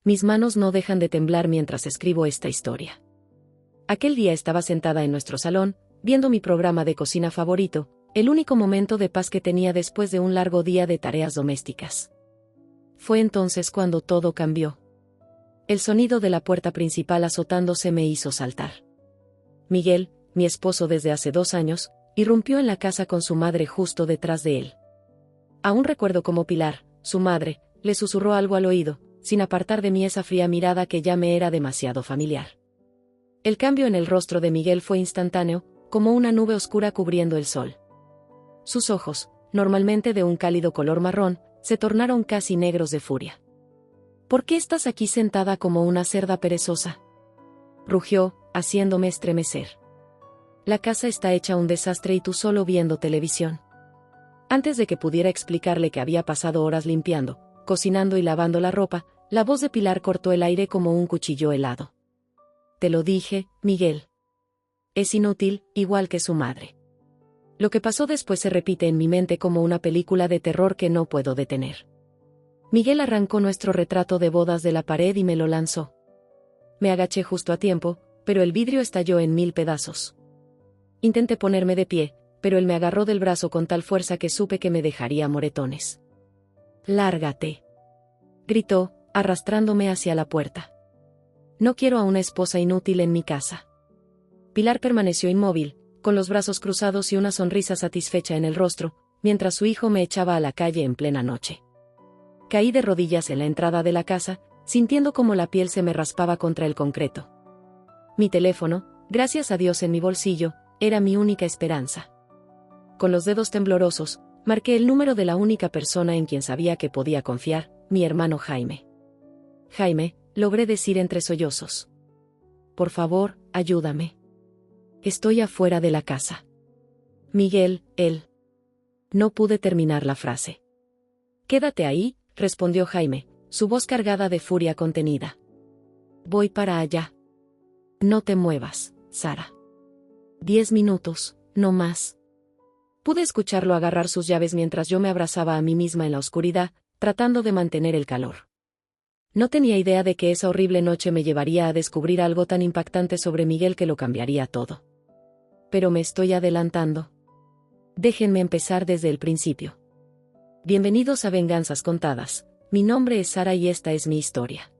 Mis manos no dejan de temblar mientras escribo esta historia. Aquel día estaba sentada en nuestro salón, viendo mi programa de cocina favorito, el único momento de paz que tenía después de un largo día de tareas domésticas. Fue entonces cuando todo cambió. El sonido de la puerta principal azotándose me hizo saltar. Miguel, mi esposo desde hace 2 años, irrumpió en la casa con su madre justo detrás de él. Aún recuerdo cómo Pilar, su madre, le susurró algo al oído, sin apartar de mí esa fría mirada que ya me era demasiado familiar. El cambio en el rostro de Miguel fue instantáneo, como una nube oscura cubriendo el sol. Sus ojos, normalmente de un cálido color marrón, se tornaron casi negros de furia. ¿Por qué estás aquí sentada como una cerda perezosa?, rugió, haciéndome estremecer. La casa está hecha un desastre y tú solo viendo televisión. Antes de que pudiera explicarle que había pasado horas limpiando, cocinando y lavando la ropa, la voz de Pilar cortó el aire como un cuchillo helado. Te lo dije, Miguel. Es inútil, igual que su madre. Lo que pasó después se repite en mi mente como una película de terror que no puedo detener. Miguel arrancó nuestro retrato de bodas de la pared y me lo lanzó. Me agaché justo a tiempo, pero el vidrio estalló en 1000 pedazos. Intenté ponerme de pie, pero él me agarró del brazo con tal fuerza que supe que me dejaría moretones. «Lárgate», gritó, arrastrándome hacia la puerta. «No quiero a una esposa inútil en mi casa». Pilar permaneció inmóvil, con los brazos cruzados y una sonrisa satisfecha en el rostro, mientras su hijo me echaba a la calle en plena noche. Caí de rodillas en la entrada de la casa, sintiendo como la piel se me raspaba contra el concreto. Mi teléfono, gracias a Dios en mi bolsillo, era mi única esperanza. Con los dedos temblorosos, marqué el número de la única persona en quien sabía que podía confiar, mi hermano Jaime. «Jaime», logré decir entre sollozos. «Por favor, ayúdame. Estoy afuera de la casa». «Miguel, él». No pude terminar la frase. «Quédate ahí», respondió Jaime, su voz cargada de furia contenida. «Voy para allá. No te muevas, Sara. 10 minutos, no más». Pude escucharlo agarrar sus llaves mientras yo me abrazaba a mí misma en la oscuridad, tratando de mantener el calor. No tenía idea de que esa horrible noche me llevaría a descubrir algo tan impactante sobre Miguel que lo cambiaría todo. Pero me estoy adelantando. Déjenme empezar desde el principio. Bienvenidos a Venganzas Contadas. Mi nombre es Sara y esta es mi historia.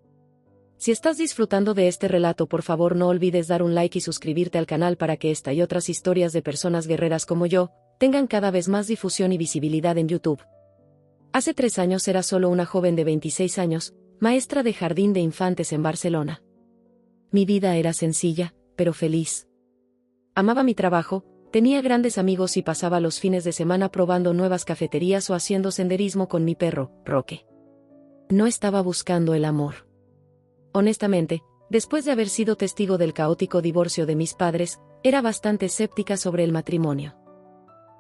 Si estás disfrutando de este relato, por favor no olvides dar un like y suscribirte al canal para que esta y otras historias de personas guerreras como yo tengan cada vez más difusión y visibilidad en YouTube. Hace 3 años era solo una joven de 26 años, maestra de jardín de infantes en Barcelona. Mi vida era sencilla, pero feliz. Amaba mi trabajo, tenía grandes amigos y pasaba los fines de semana probando nuevas cafeterías o haciendo senderismo con mi perro, Roque. No estaba buscando el amor. Honestamente, después de haber sido testigo del caótico divorcio de mis padres, era bastante escéptica sobre el matrimonio.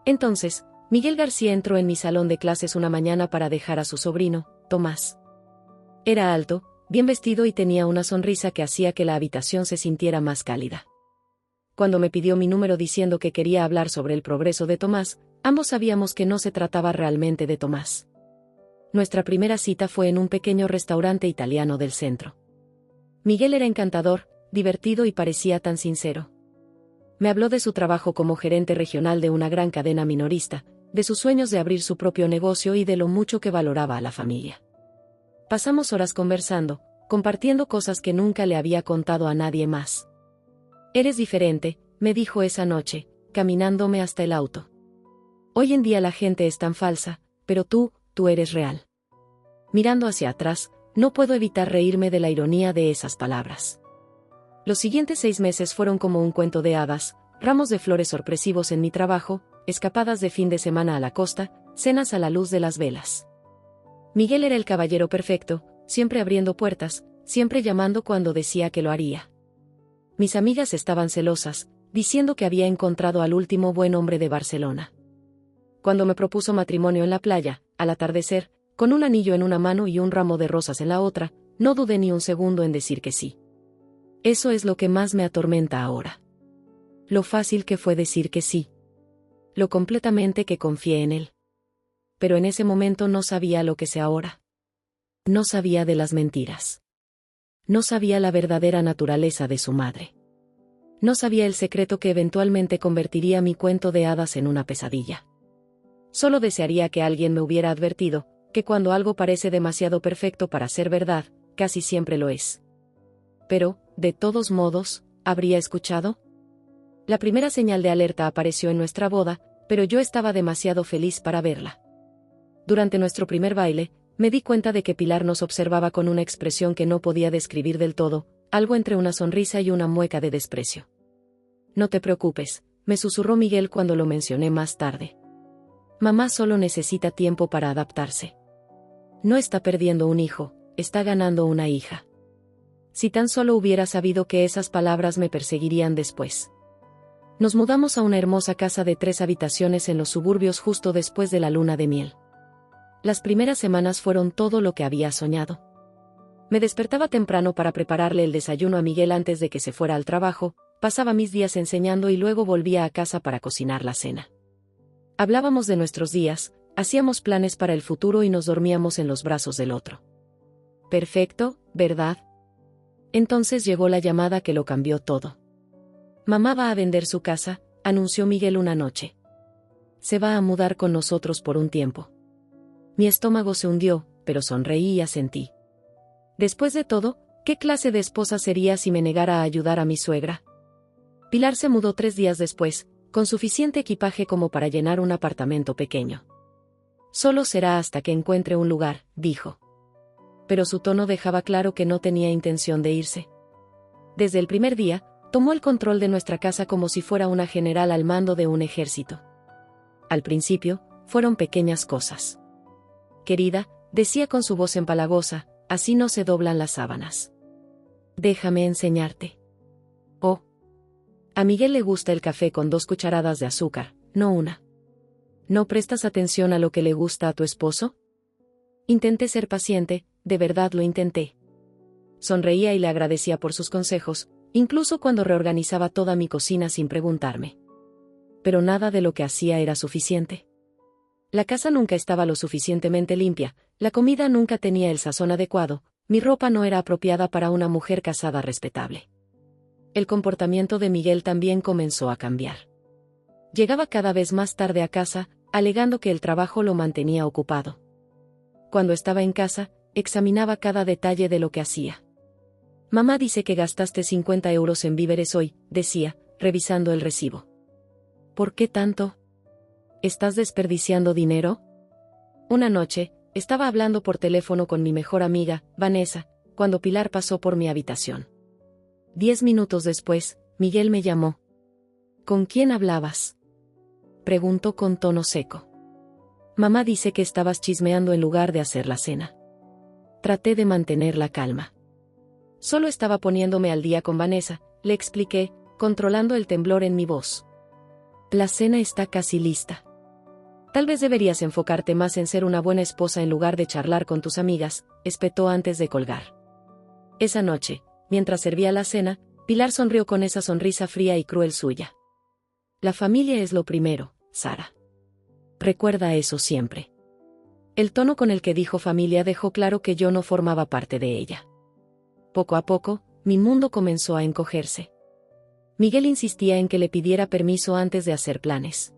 Entonces, Miguel García entró en mi salón de clases una mañana para dejar a su sobrino, Tomás. Era alto, bien vestido y tenía una sonrisa que hacía que la habitación se sintiera más cálida. Cuando me pidió mi número diciendo que quería hablar sobre el progreso de Tomás, ambos sabíamos que no se trataba realmente de Tomás. Nuestra primera cita fue en un pequeño restaurante italiano del centro. Miguel era encantador, divertido y parecía tan sincero. Me habló de su trabajo como gerente regional de una gran cadena minorista, de sus sueños de abrir su propio negocio y de lo mucho que valoraba a la familia. Pasamos horas conversando, compartiendo cosas que nunca le había contado a nadie más. «Eres diferente», me dijo esa noche, caminándome hasta el auto. «Hoy en día la gente es tan falsa, pero tú eres real». Mirando hacia atrás, no puedo evitar reírme de la ironía de esas palabras. Los siguientes 6 meses fueron como un cuento de hadas, ramos de flores sorpresivos en mi trabajo, escapadas de fin de semana a la costa, cenas a la luz de las velas. Miguel era el caballero perfecto, siempre abriendo puertas, siempre llamando cuando decía que lo haría. Mis amigas estaban celosas, diciendo que había encontrado al último buen hombre de Barcelona. Cuando me propuso matrimonio en la playa, al atardecer, con un anillo en una mano y un ramo de rosas en la otra, no dudé ni un segundo en decir que sí. Eso es lo que más me atormenta ahora. Lo fácil que fue decir que sí. Lo completamente que confié en él. Pero en ese momento no sabía lo que sé ahora. No sabía de las mentiras. No sabía la verdadera naturaleza de su madre. No sabía el secreto que eventualmente convertiría mi cuento de hadas en una pesadilla. Solo desearía que alguien me hubiera advertido, que cuando algo parece demasiado perfecto para ser verdad, casi siempre lo es. Pero, de todos modos, ¿habría escuchado? La primera señal de alerta apareció en nuestra boda, pero yo estaba demasiado feliz para verla. Durante nuestro primer baile, me di cuenta de que Pilar nos observaba con una expresión que no podía describir del todo, algo entre una sonrisa y una mueca de desprecio. No te preocupes, me susurró Miguel cuando lo mencioné más tarde. Mamá solo necesita tiempo para adaptarse. No está perdiendo un hijo, está ganando una hija. Si tan solo hubiera sabido que esas palabras me perseguirían después. Nos mudamos a una hermosa casa de 3 habitaciones en los suburbios justo después de la luna de miel. Las primeras semanas fueron todo lo que había soñado. Me despertaba temprano para prepararle el desayuno a Miguel antes de que se fuera al trabajo, pasaba mis días enseñando y luego volvía a casa para cocinar la cena. Hablábamos de nuestros días, hacíamos planes para el futuro y nos dormíamos en los brazos del otro. Perfecto, ¿verdad? Entonces llegó la llamada que lo cambió todo. Mamá va a vender su casa, anunció Miguel una noche. Se va a mudar con nosotros por un tiempo. Mi estómago se hundió, pero sonreí y asentí. Después de todo, ¿qué clase de esposa sería si me negara a ayudar a mi suegra? Pilar se mudó 3 días después, con suficiente equipaje como para llenar un apartamento pequeño. Solo será hasta que encuentre un lugar, dijo. Pero su tono dejaba claro que no tenía intención de irse. Desde el primer día, tomó el control de nuestra casa como si fuera una general al mando de un ejército. Al principio, fueron pequeñas cosas. Querida, decía con su voz empalagosa, así no se doblan las sábanas. Déjame enseñarte. Oh. A Miguel le gusta el café con 2 cucharadas de azúcar, no una. ¿No prestas atención a lo que le gusta a tu esposo? Intenté ser paciente, de verdad lo intenté. Sonreía y le agradecía por sus consejos, incluso cuando reorganizaba toda mi cocina sin preguntarme. Pero nada de lo que hacía era suficiente. La casa nunca estaba lo suficientemente limpia, la comida nunca tenía el sazón adecuado, mi ropa no era apropiada para una mujer casada respetable. El comportamiento de Miguel también comenzó a cambiar. Llegaba cada vez más tarde a casa, alegando que el trabajo lo mantenía ocupado. Cuando estaba en casa, examinaba cada detalle de lo que hacía. Mamá dice que gastaste 50 euros en víveres hoy, decía, revisando el recibo. ¿Por qué tanto? ¿Estás desperdiciando dinero? Una noche, estaba hablando por teléfono con mi mejor amiga, Vanessa, cuando Pilar pasó por mi habitación. 10 minutos después, Miguel me llamó. ¿Con quién hablabas?, preguntó con tono seco. Mamá dice que estabas chismeando en lugar de hacer la cena. Traté de mantener la calma. Solo estaba poniéndome al día con Vanessa, le expliqué, controlando el temblor en mi voz. La cena está casi lista. Tal vez deberías enfocarte más en ser una buena esposa en lugar de charlar con tus amigas, espetó antes de colgar. Esa noche, mientras servía la cena, Pilar sonrió con esa sonrisa fría y cruel suya. La familia es lo primero, Sara. Recuerda eso siempre. El tono con el que dijo familia dejó claro que yo no formaba parte de ella. Poco a poco, mi mundo comenzó a encogerse. Miguel insistía en que le pidiera permiso antes de hacer planes.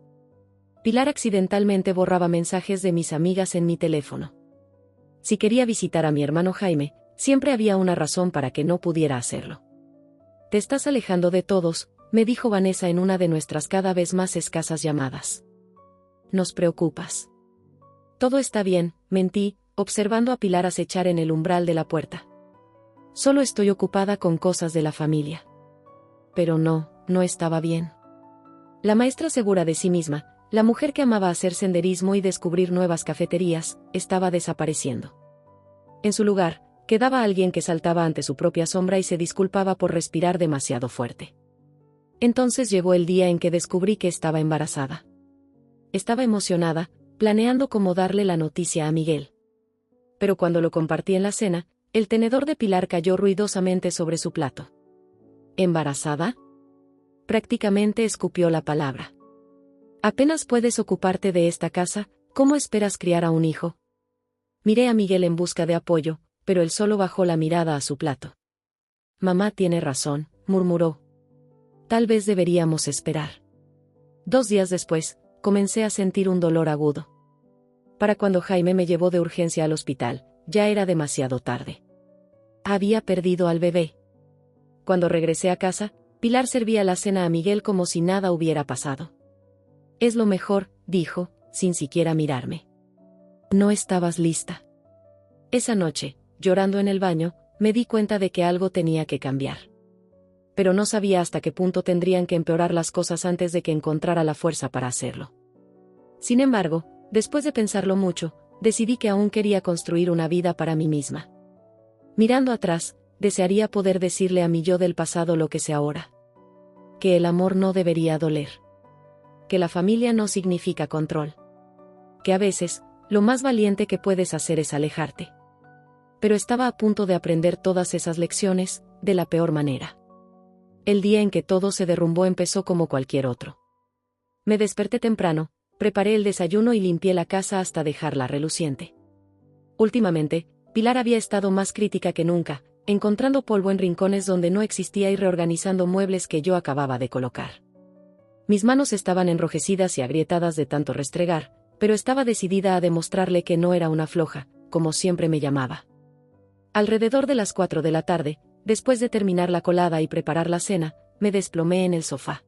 Pilar accidentalmente borraba mensajes de mis amigas en mi teléfono. Si quería visitar a mi hermano Jaime, siempre había una razón para que no pudiera hacerlo. Te estás alejando de todos, me dijo Vanessa en una de nuestras cada vez más escasas llamadas. Nos preocupas. Todo está bien, mentí, observando a Pilar acechar en el umbral de la puerta. Solo estoy ocupada con cosas de la familia. Pero no estaba bien. La maestra segura de sí misma, la mujer que amaba hacer senderismo y descubrir nuevas cafeterías, estaba desapareciendo. En su lugar, quedaba alguien que saltaba ante su propia sombra y se disculpaba por respirar demasiado fuerte. Entonces llegó el día en que descubrí que estaba embarazada. Estaba emocionada, planeando cómo darle la noticia a Miguel. Pero cuando lo compartí en la cena, el tenedor de Pilar cayó ruidosamente sobre su plato. ¿Embarazada? Prácticamente escupió la palabra. Apenas puedes ocuparte de esta casa, ¿cómo esperas criar a un hijo? Miré a Miguel en busca de apoyo, pero él solo bajó la mirada a su plato. Mamá tiene razón, murmuró. Tal vez deberíamos esperar. 2 días después, comencé a sentir un dolor agudo. Para cuando Jaime me llevó de urgencia al hospital, ya era demasiado tarde. Había perdido al bebé. Cuando regresé a casa, Pilar servía la cena a Miguel como si nada hubiera pasado. Es lo mejor, dijo, sin siquiera mirarme. No estabas lista. Esa noche, llorando en el baño, me di cuenta de que algo tenía que cambiar. Pero no sabía hasta qué punto tendrían que empeorar las cosas antes de que encontrara la fuerza para hacerlo. Sin embargo, después de pensarlo mucho, decidí que aún quería construir una vida para mí misma. Mirando atrás, desearía poder decirle a mi yo del pasado lo que sé ahora. Que el amor no debería doler. Que la familia no significa control. Que a veces, lo más valiente que puedes hacer es alejarte. Pero estaba a punto de aprender todas esas lecciones, de la peor manera. El día en que todo se derrumbó empezó como cualquier otro. Me desperté temprano, preparé el desayuno y limpié la casa hasta dejarla reluciente. Últimamente, Pilar había estado más crítica que nunca, encontrando polvo en rincones donde no existía y reorganizando muebles que yo acababa de colocar. Mis manos estaban enrojecidas y agrietadas de tanto restregar, pero estaba decidida a demostrarle que no era una floja, como siempre me llamaba. Alrededor de las 4 de la tarde, después de terminar la colada y preparar la cena, me desplomé en el sofá.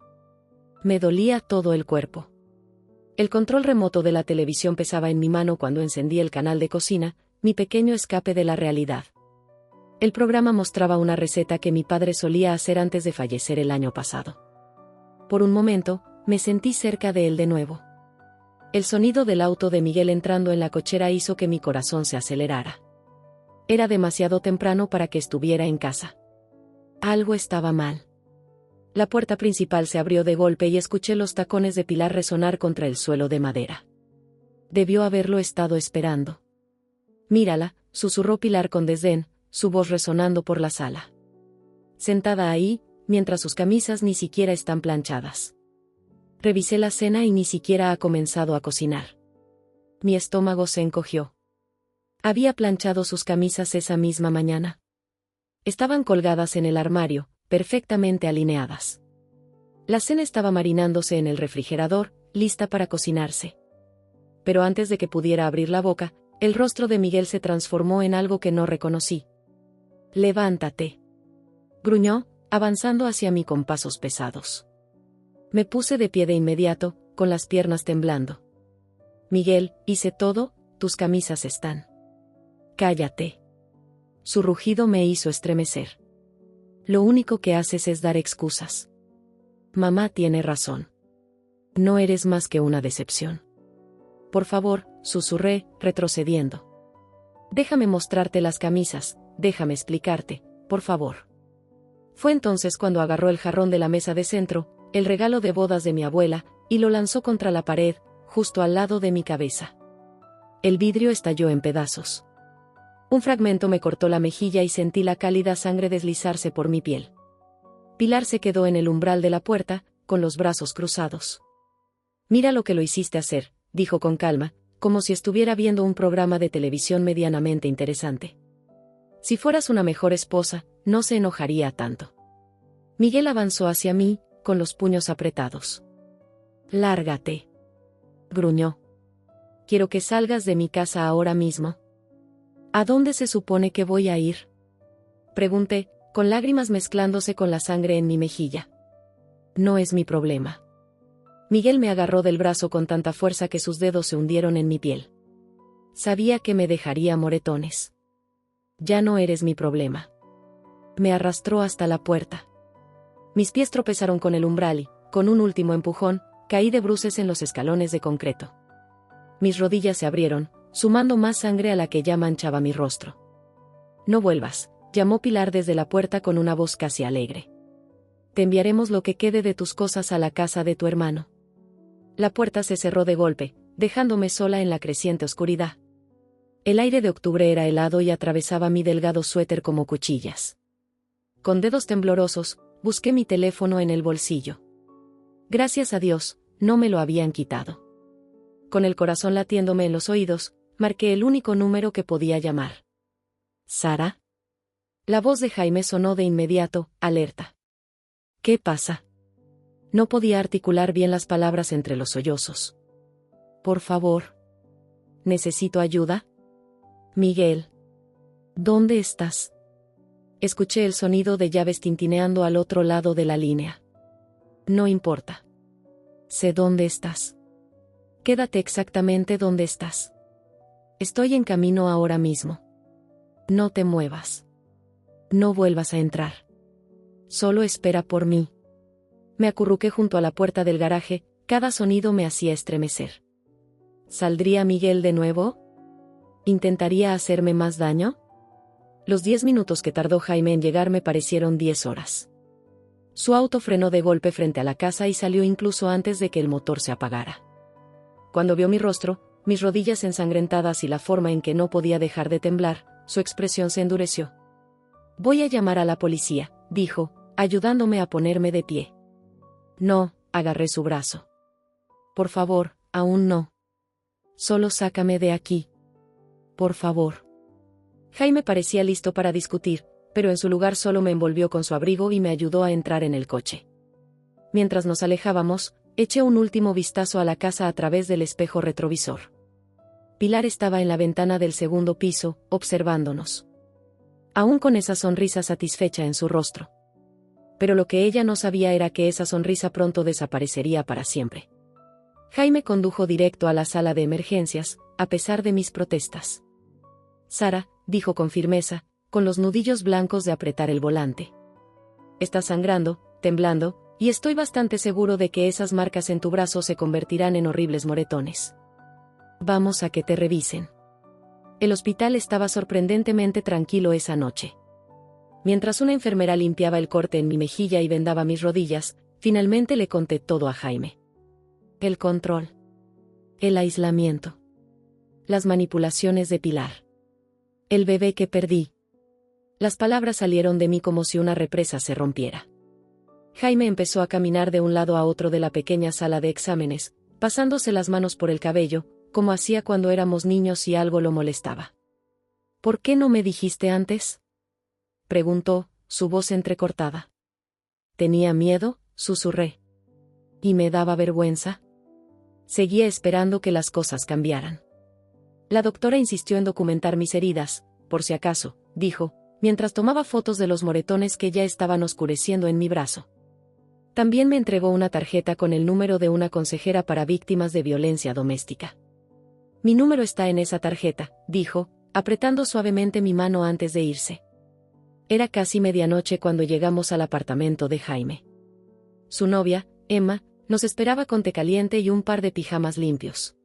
Me dolía todo el cuerpo. El control remoto de la televisión pesaba en mi mano cuando encendí el canal de cocina, mi pequeño escape de la realidad. El programa mostraba una receta que mi padre solía hacer antes de fallecer el año pasado. Por un momento, me sentí cerca de él de nuevo. El sonido del auto de Miguel entrando en la cochera hizo que mi corazón se acelerara. Era demasiado temprano para que estuviera en casa. Algo estaba mal. La puerta principal se abrió de golpe y escuché los tacones de Pilar resonar contra el suelo de madera. Debió haberlo estado esperando. Mírala, susurró Pilar con desdén, su voz resonando por la sala. Sentada ahí, mientras sus camisas ni siquiera están planchadas. Revisé la cena y ni siquiera ha comenzado a cocinar. Mi estómago se encogió. Había planchado sus camisas esa misma mañana. Estaban colgadas en el armario, perfectamente alineadas. La cena estaba marinándose en el refrigerador, lista para cocinarse. Pero antes de que pudiera abrir la boca, el rostro de Miguel se transformó en algo que no reconocí. «Levántate», gruñó, avanzando hacia mí con pasos pesados. Me puse de pie de inmediato, con las piernas temblando. «Miguel, hice todo, tus camisas están». «Cállate». Su rugido me hizo estremecer. «Lo único que haces es dar excusas». «Mamá tiene razón. No eres más que una decepción». «Por favor», susurré, retrocediendo. «Déjame mostrarte las camisas, déjame explicarte, por favor». Fue entonces cuando agarró el jarrón de la mesa de centro, el regalo de bodas de mi abuela, y lo lanzó contra la pared, justo al lado de mi cabeza. El vidrio estalló en pedazos. Un fragmento me cortó la mejilla y sentí la cálida sangre deslizarse por mi piel. Pilar se quedó en el umbral de la puerta, con los brazos cruzados. «Mira lo que lo hiciste hacer», dijo con calma, como si estuviera viendo un programa de televisión medianamente interesante. «Si fueras una mejor esposa, no se enojaría tanto». Miguel avanzó hacia mí, con los puños apretados. «Lárgate», gruñó. «Quiero que salgas de mi casa ahora mismo». «¿A dónde se supone que voy a ir?», pregunté, con lágrimas mezclándose con la sangre en mi mejilla. «No es mi problema». Miguel me agarró del brazo con tanta fuerza que sus dedos se hundieron en mi piel. Sabía que me dejaría moretones. «Ya no eres mi problema». Me arrastró hasta la puerta. Mis pies tropezaron con el umbral y, con un último empujón, caí de bruces en los escalones de concreto. Mis rodillas se abrieron, sumando más sangre a la que ya manchaba mi rostro. «No vuelvas», llamó Pilar desde la puerta con una voz casi alegre. «Te enviaremos lo que quede de tus cosas a la casa de tu hermano». La puerta se cerró de golpe, dejándome sola en la creciente oscuridad. El aire de octubre era helado y atravesaba mi delgado suéter como cuchillas. Con dedos temblorosos, busqué mi teléfono en el bolsillo. Gracias a Dios, no me lo habían quitado. Con el corazón latiéndome en los oídos, marqué el único número que podía llamar. «¿Sara?». La voz de Jaime sonó de inmediato, alerta. ¿Qué pasa? No podía articular bien las palabras entre los sollozos. Por favor. ¿Necesito ayuda? Miguel. ¿Dónde estás? Escuché el sonido de llaves tintineando al otro lado de la línea. No importa. Sé dónde estás. Quédate exactamente donde estás. Estoy en camino ahora mismo. No te muevas. No vuelvas a entrar. Solo espera por mí. Me acurruqué junto a la puerta del garaje, cada sonido me hacía estremecer. ¿Saldría Miguel de nuevo? ¿Intentaría hacerme más daño? Los 10 minutos que tardó Jaime en llegar me parecieron 10 horas. Su auto frenó de golpe frente a la casa y salió incluso antes de que el motor se apagara. Cuando vio mi rostro, mis rodillas ensangrentadas y la forma en que no podía dejar de temblar, su expresión se endureció. Voy a llamar a la policía, dijo, ayudándome a ponerme de pie. No, agarré su brazo. Por favor, aún no. Solo sácame de aquí. Por favor. Jaime parecía listo para discutir, pero en su lugar solo me envolvió con su abrigo y me ayudó a entrar en el coche. Mientras nos alejábamos, eché un último vistazo a la casa a través del espejo retrovisor. Pilar estaba en la ventana del segundo piso, observándonos. Aún con esa sonrisa satisfecha en su rostro. Pero lo que ella no sabía era que esa sonrisa pronto desaparecería para siempre. Jaime condujo directo a la sala de emergencias, a pesar de mis protestas. Sara, dijo con firmeza, con los nudillos blancos de apretar el volante. Estás sangrando, temblando, y estoy bastante seguro de que esas marcas en tu brazo se convertirán en horribles moretones. Vamos a que te revisen. El hospital estaba sorprendentemente tranquilo esa noche. Mientras una enfermera limpiaba el corte en mi mejilla y vendaba mis rodillas, finalmente le conté todo a Jaime. El control. El aislamiento. Las manipulaciones de Pilar. El bebé que perdí. Las palabras salieron de mí como si una represa se rompiera. Jaime empezó a caminar de un lado a otro de la pequeña sala de exámenes, pasándose las manos por el cabello, como hacía cuando éramos niños y algo lo molestaba. ¿Por qué no me dijiste antes?, preguntó, su voz entrecortada. ¿Tenía miedo?, susurré. ¿Y me daba vergüenza? Seguía esperando que las cosas cambiaran. La doctora insistió en documentar mis heridas, por si acaso, dijo, mientras tomaba fotos de los moretones que ya estaban oscureciendo en mi brazo. También me entregó una tarjeta con el número de una consejera para víctimas de violencia doméstica. Mi número está en esa tarjeta, dijo, apretando suavemente mi mano antes de irse. Era casi medianoche cuando llegamos al apartamento de Jaime. Su novia, Emma, nos esperaba con té caliente y un par de pijamas limpios.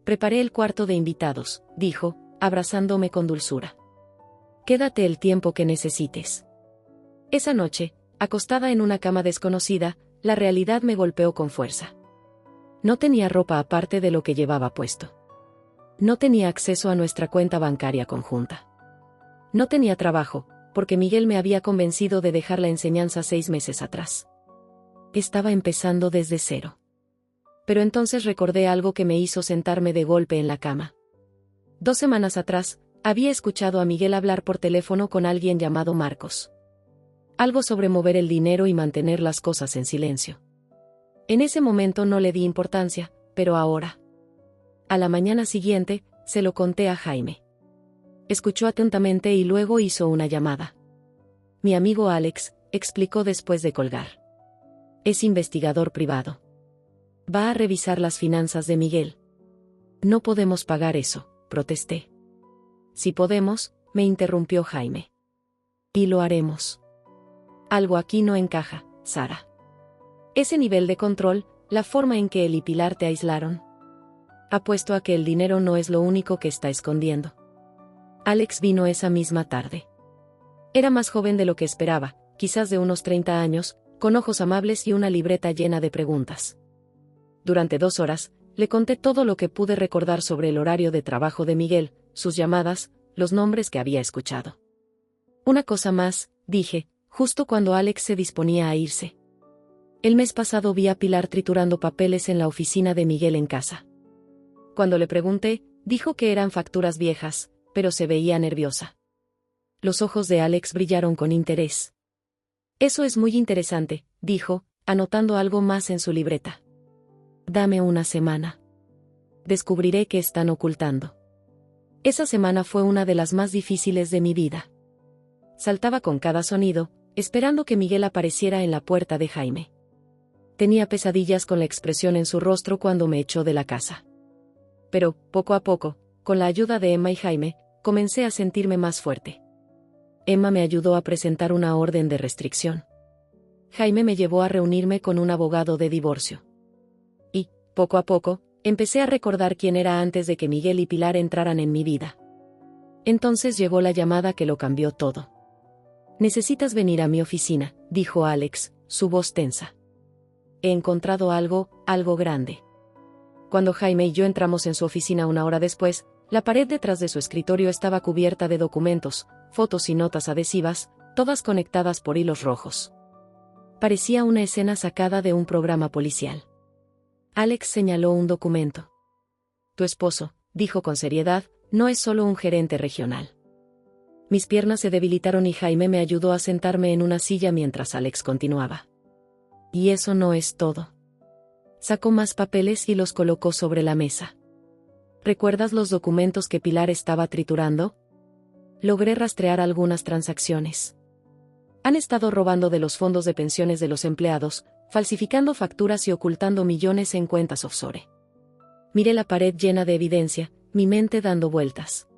Preparé el cuarto de invitados, dijo, abrazándome con dulzura. Quédate el tiempo que necesites. Esa noche, acostada en una cama desconocida, la realidad me golpeó con fuerza. No tenía ropa aparte de lo que llevaba puesto. No tenía acceso a nuestra cuenta bancaria conjunta. No tenía trabajo, porque Miguel me había convencido de dejar la enseñanza 6 meses atrás. Estaba empezando desde cero. Pero entonces recordé algo que me hizo sentarme de golpe en la cama. 2 semanas atrás, había escuchado a Miguel hablar por teléfono con alguien llamado Marcos. Algo sobre mover el dinero y mantener las cosas en silencio. En ese momento no le di importancia, pero ahora. A la mañana siguiente, se lo conté a Jaime. Escuchó atentamente y luego hizo una llamada. Mi amigo Alex, explicó después de colgar. Es investigador privado. Va a revisar las finanzas de Miguel. No podemos pagar eso, protesté. Si podemos, me interrumpió Jaime. Y lo haremos. Algo aquí no encaja, Sara. Ese nivel de control, la forma en que él y Pilar te aislaron. Apuesto a que el dinero no es lo único que está escondiendo. Alex vino esa misma tarde. Era más joven de lo que esperaba, quizás de unos 30 años, con ojos amables y una libreta llena de preguntas. Durante 2 horas, le conté todo lo que pude recordar sobre el horario de trabajo de Miguel, sus llamadas, los nombres que había escuchado. Una cosa más, dije, justo cuando Alex se disponía a irse. El mes pasado vi a Pilar triturando papeles en la oficina de Miguel en casa. Cuando le pregunté, dijo que eran facturas viejas, pero se veía nerviosa. Los ojos de Alex brillaron con interés. Eso es muy interesante, dijo, anotando algo más en su libreta. Dame una semana. Descubriré qué están ocultando. Esa semana fue una de las más difíciles de mi vida. Saltaba con cada sonido, esperando que Miguel apareciera en la puerta de Jaime. Tenía pesadillas con la expresión en su rostro cuando me echó de la casa. Pero, poco a poco, con la ayuda de Emma y Jaime, comencé a sentirme más fuerte. Emma me ayudó a presentar una orden de restricción. Jaime me llevó a reunirme con un abogado de divorcio. Y, poco a poco, empecé a recordar quién era antes de que Miguel y Pilar entraran en mi vida. Entonces llegó la llamada que lo cambió todo. Necesitas venir a mi oficina, dijo Alex, su voz tensa. He encontrado algo grande. Cuando Jaime y yo entramos en su oficina una hora después, la pared detrás de su escritorio estaba cubierta de documentos, fotos y notas adhesivas, todas conectadas por hilos rojos. Parecía una escena sacada de un programa policial. Alex señaló un documento. Tu esposo, dijo con seriedad, no es solo un gerente regional. Mis piernas se debilitaron y Jaime me ayudó a sentarme en una silla mientras Alex continuaba. Y eso no es todo. Sacó más papeles y los colocó sobre la mesa. ¿Recuerdas los documentos que Pilar estaba triturando? Logré rastrear algunas transacciones. Han estado robando de los fondos de pensiones de los empleados, falsificando facturas y ocultando millones en cuentas offshore. Miré la pared llena de evidencia, mi mente dando vueltas.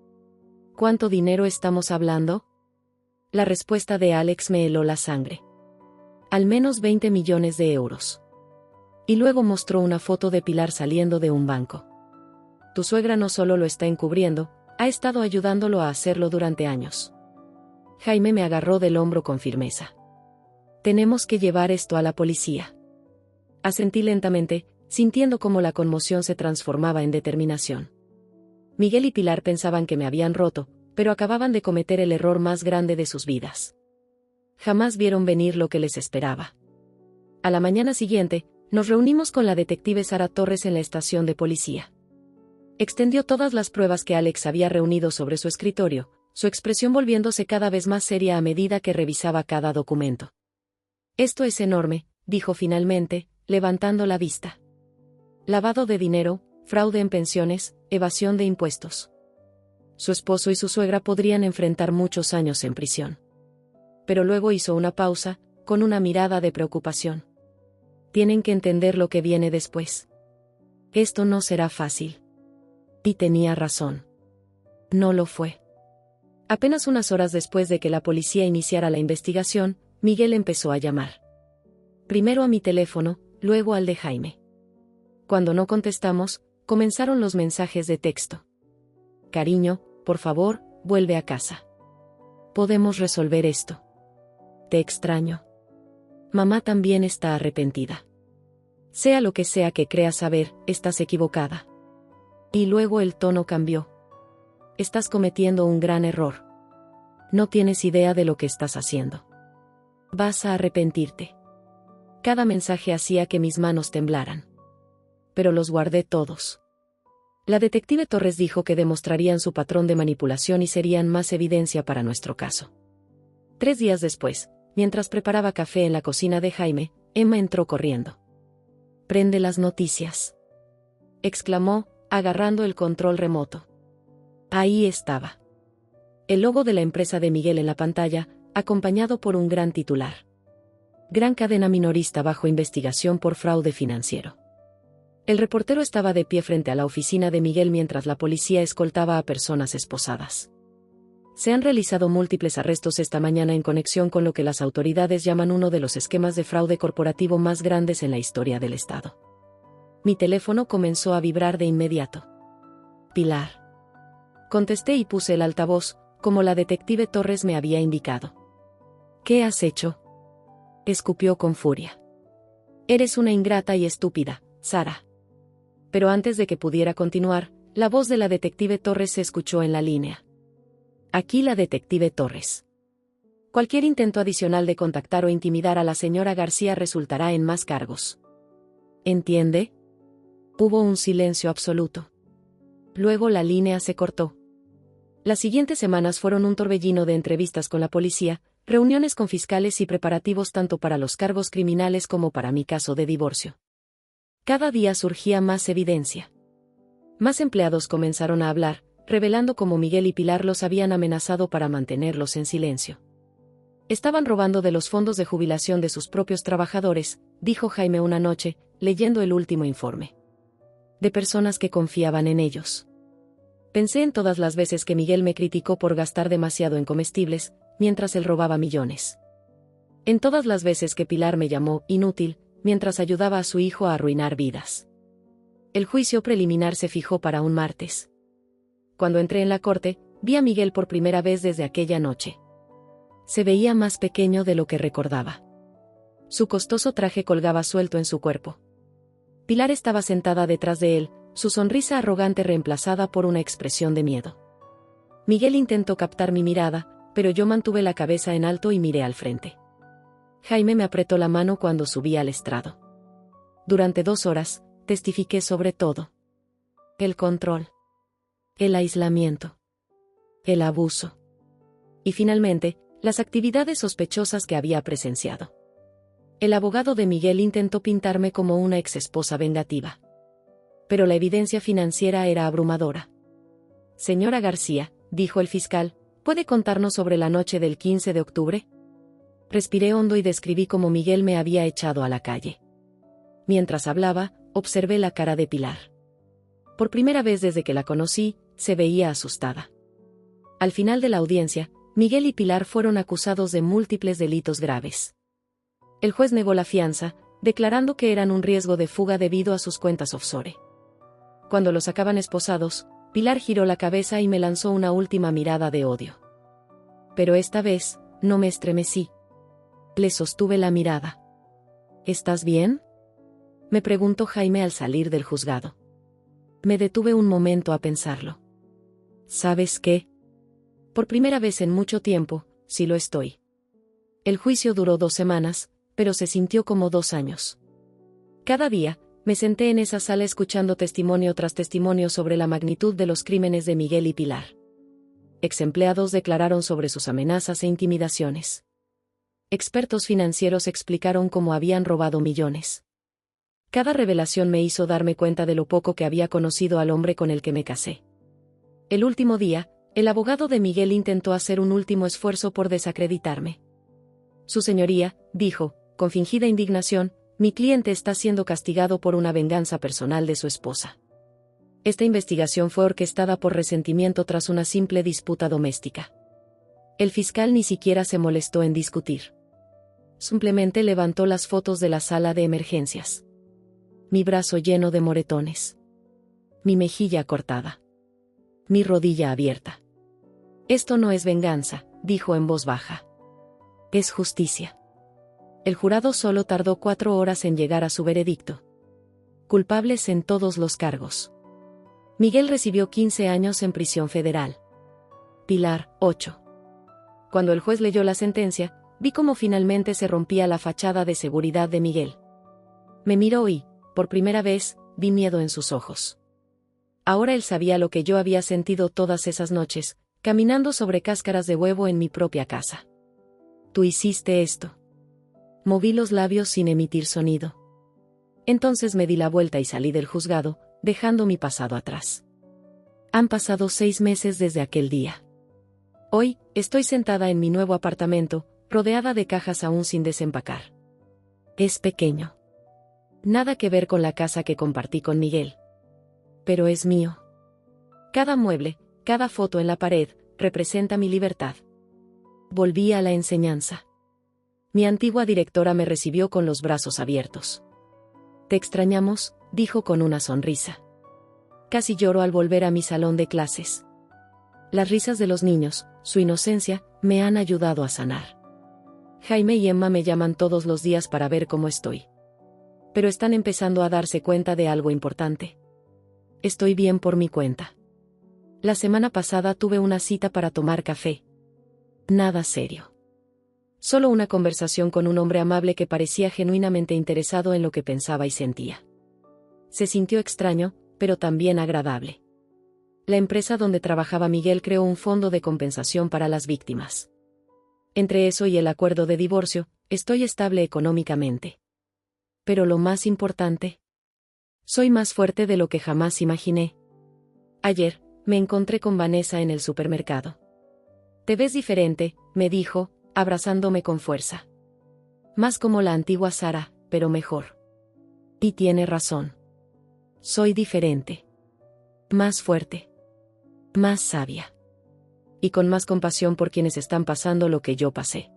¿Cuánto dinero estamos hablando? La respuesta de Alex me heló la sangre. Al menos 20 millones de euros. Y luego mostró una foto de Pilar saliendo de un banco. Tu suegra no solo lo está encubriendo, ha estado ayudándolo a hacerlo durante años. Jaime me agarró del hombro con firmeza. Tenemos que llevar esto a la policía. Asentí lentamente, sintiendo cómo la conmoción se transformaba en determinación. Miguel y Pilar pensaban que me habían roto, pero acababan de cometer el error más grande de sus vidas. Jamás vieron venir lo que les esperaba. A la mañana siguiente, nos reunimos con la detective Sara Torres en la estación de policía. Extendió todas las pruebas que Alex había reunido sobre su escritorio, su expresión volviéndose cada vez más seria a medida que revisaba cada documento. Esto es enorme, dijo finalmente, levantando la vista. Lavado de dinero, fraude en pensiones, evasión de impuestos. Su esposo y su suegra podrían enfrentar muchos años en prisión. Pero luego hizo una pausa, con una mirada de preocupación. Tienen que entender lo que viene después. Esto no será fácil. Y tenía razón. No lo fue. Apenas unas horas después de que la policía iniciara la investigación, Miguel empezó a llamar. Primero a mi teléfono, luego al de Jaime. Cuando no contestamos, comenzaron los mensajes de texto. Cariño, por favor, vuelve a casa. Podemos resolver esto. Te extraño. Mamá también está arrepentida. Sea lo que sea que creas saber, estás equivocada. Y luego el tono cambió. Estás cometiendo un gran error. No tienes idea de lo que estás haciendo. Vas a arrepentirte. Cada mensaje hacía que mis manos temblaran. Pero los guardé todos. La detective Torres dijo que demostrarían su patrón de manipulación y serían más evidencia para nuestro caso. 3 días después, mientras preparaba café en la cocina de Jaime, Emma entró corriendo. «Prende las noticias», exclamó, agarrando el control remoto. Ahí estaba. El logo de la empresa de Miguel en la pantalla, acompañado por un gran titular. Gran cadena minorista bajo investigación por fraude financiero. El reportero estaba de pie frente a la oficina de Miguel mientras la policía escoltaba a personas esposadas. Se han realizado múltiples arrestos esta mañana en conexión con lo que las autoridades llaman uno de los esquemas de fraude corporativo más grandes en la historia del Estado. Mi teléfono comenzó a vibrar de inmediato. Pilar. Contesté y puse el altavoz, como la detective Torres me había indicado. ¿Qué has hecho?, escupió con furia. Eres una ingrata y estúpida, Sara. Pero antes de que pudiera continuar, la voz de la detective Torres se escuchó en la línea. Aquí la detective Torres. Cualquier intento adicional de contactar o intimidar a la señora García resultará en más cargos. ¿Entiende? Hubo un silencio absoluto. Luego la línea se cortó. Las siguientes semanas fueron un torbellino de entrevistas con la policía, reuniones con fiscales y preparativos tanto para los cargos criminales como para mi caso de divorcio. Cada día surgía más evidencia. Más empleados comenzaron a hablar, revelando cómo Miguel y Pilar los habían amenazado para mantenerlos en silencio. Estaban robando de los fondos de jubilación de sus propios trabajadores, dijo Jaime una noche, leyendo el último informe. De personas que confiaban en ellos. Pensé en todas las veces que Miguel me criticó por gastar demasiado en comestibles, mientras él robaba millones. En todas las veces que Pilar me llamó inútil, mientras ayudaba a su hijo a arruinar vidas. El juicio preliminar se fijó para un martes. Cuando entré en la corte, vi a Miguel por primera vez desde aquella noche. Se veía más pequeño de lo que recordaba. Su costoso traje colgaba suelto en su cuerpo. Pilar estaba sentada detrás de él, su sonrisa arrogante reemplazada por una expresión de miedo. Miguel intentó captar mi mirada, pero yo mantuve la cabeza en alto y miré al frente. Jaime me apretó la mano cuando subí al estrado. Durante 2 horas, testifiqué sobre todo. El control. El aislamiento. El abuso. Y finalmente, las actividades sospechosas que había presenciado. El abogado de Miguel intentó pintarme como una exesposa vengativa. Pero la evidencia financiera era abrumadora. Señora García, dijo el fiscal, ¿puede contarnos sobre la noche del 15 de octubre? Respiré hondo y describí cómo Miguel me había echado a la calle. Mientras hablaba, observé la cara de Pilar. Por primera vez desde que la conocí, se veía asustada. Al final de la audiencia, Miguel y Pilar fueron acusados de múltiples delitos graves. El juez negó la fianza, declarando que eran un riesgo de fuga debido a sus cuentas offshore. Cuando los sacaban esposados, Pilar giró la cabeza y me lanzó una última mirada de odio. Pero esta vez, no me estremecí. Le sostuve la mirada. ¿Estás bien?, me preguntó Jaime al salir del juzgado. Me detuve un momento a pensarlo. ¿Sabes qué? Por primera vez en mucho tiempo, sí lo estoy. El juicio duró 2 semanas, pero se sintió como 2 años. Cada día, me senté en esa sala escuchando testimonio tras testimonio sobre la magnitud de los crímenes de Miguel y Pilar. Ex-empleados declararon sobre sus amenazas e intimidaciones. Expertos financieros explicaron cómo habían robado millones. Cada revelación me hizo darme cuenta de lo poco que había conocido al hombre con el que me casé. El último día, el abogado de Miguel intentó hacer un último esfuerzo por desacreditarme. Su señoría, dijo, con fingida indignación, mi cliente está siendo castigado por una venganza personal de su esposa. Esta investigación fue orquestada por resentimiento tras una simple disputa doméstica. El fiscal ni siquiera se molestó en discutir. Simplemente levantó las fotos de la sala de emergencias. Mi brazo lleno de moretones. Mi mejilla cortada. Mi rodilla abierta. Esto no es venganza, dijo en voz baja. Es justicia. El jurado solo tardó 4 horas en llegar a su veredicto. Culpables en todos los cargos. Miguel recibió 15 años en prisión federal. Pilar, 8. Cuando el juez leyó la sentencia, vi cómo finalmente se rompía la fachada de seguridad de Miguel. Me miró y, por primera vez, vi miedo en sus ojos. Ahora él sabía lo que yo había sentido todas esas noches, caminando sobre cáscaras de huevo en mi propia casa. Tú hiciste esto. Moví los labios sin emitir sonido. Entonces me di la vuelta y salí del juzgado, dejando mi pasado atrás. Han pasado 6 meses desde aquel día. Hoy, estoy sentada en mi nuevo apartamento, rodeada de cajas aún sin desempacar. Es pequeño. Nada que ver con la casa que compartí con Miguel. Pero es mío. Cada mueble, cada foto en la pared, representa mi libertad. Volví a la enseñanza. Mi antigua directora me recibió con los brazos abiertos. Te extrañamos, dijo con una sonrisa. Casi lloro al volver a mi salón de clases. Las risas de los niños, su inocencia, me han ayudado a sanar. Jaime y Emma me llaman todos los días para ver cómo estoy. Pero están empezando a darse cuenta de algo importante. Estoy bien por mi cuenta. La semana pasada tuve una cita para tomar café. Nada serio. Solo una conversación con un hombre amable que parecía genuinamente interesado en lo que pensaba y sentía. Se sintió extraño, pero también agradable. La empresa donde trabajaba Miguel creó un fondo de compensación para las víctimas. Entre eso y el acuerdo de divorcio, estoy estable económicamente. Pero lo más importante, soy más fuerte de lo que jamás imaginé. Ayer, me encontré con Vanessa en el supermercado. Te ves diferente, me dijo, abrazándome con fuerza. Más como la antigua Sara, pero mejor. Y tiene razón. Soy diferente. Más fuerte. Más sabia. Y con más compasión por quienes están pasando lo que yo pasé.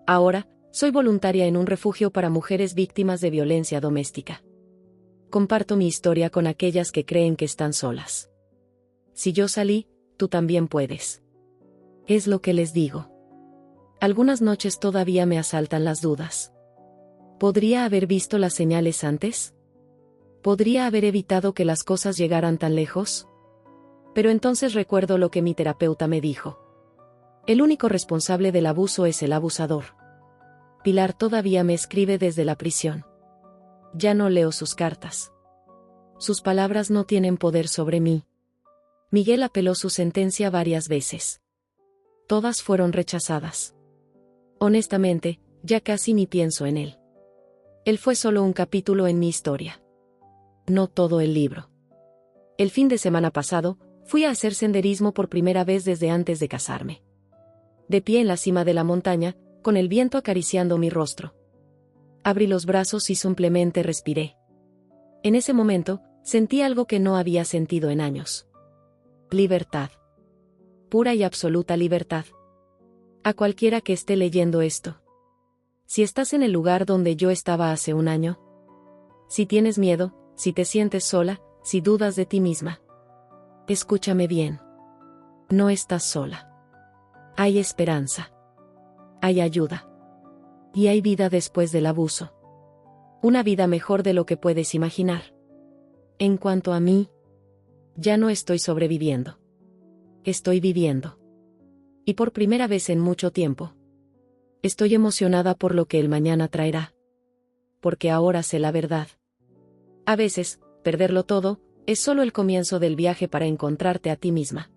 Ahora, soy voluntaria en un refugio para mujeres víctimas de violencia doméstica. Comparto mi historia con aquellas que creen que están solas. Si yo salí, tú también puedes. Es lo que les digo. Algunas noches todavía me asaltan las dudas. ¿Podría haber visto las señales antes? ¿Podría haber evitado que las cosas llegaran tan lejos? Pero entonces recuerdo lo que mi terapeuta me dijo. El único responsable del abuso es el abusador. Pilar todavía me escribe desde la prisión. Ya no leo sus cartas. Sus palabras no tienen poder sobre mí. Miguel apeló su sentencia varias veces. Todas fueron rechazadas. Honestamente, ya casi ni pienso en él. Él fue solo un capítulo en mi historia. No todo el libro. El fin de semana pasado, fui a hacer senderismo por primera vez desde antes de casarme. De pie en la cima de la montaña, con el viento acariciando mi rostro. Abrí los brazos y simplemente respiré. En ese momento, sentí algo que no había sentido en años. Libertad. Pura y absoluta libertad. A cualquiera que esté leyendo esto. Si estás en el lugar donde yo estaba hace un año. Si tienes miedo, si te sientes sola, si dudas de ti misma. Escúchame bien. No estás sola. Hay esperanza. Hay ayuda. Y hay vida después del abuso. Una vida mejor de lo que puedes imaginar. En cuanto a mí, ya no estoy sobreviviendo. Estoy viviendo. Y por primera vez en mucho tiempo. Estoy emocionada por lo que el mañana traerá. Porque ahora sé la verdad. A veces, perderlo todo, es solo el comienzo del viaje para encontrarte a ti misma.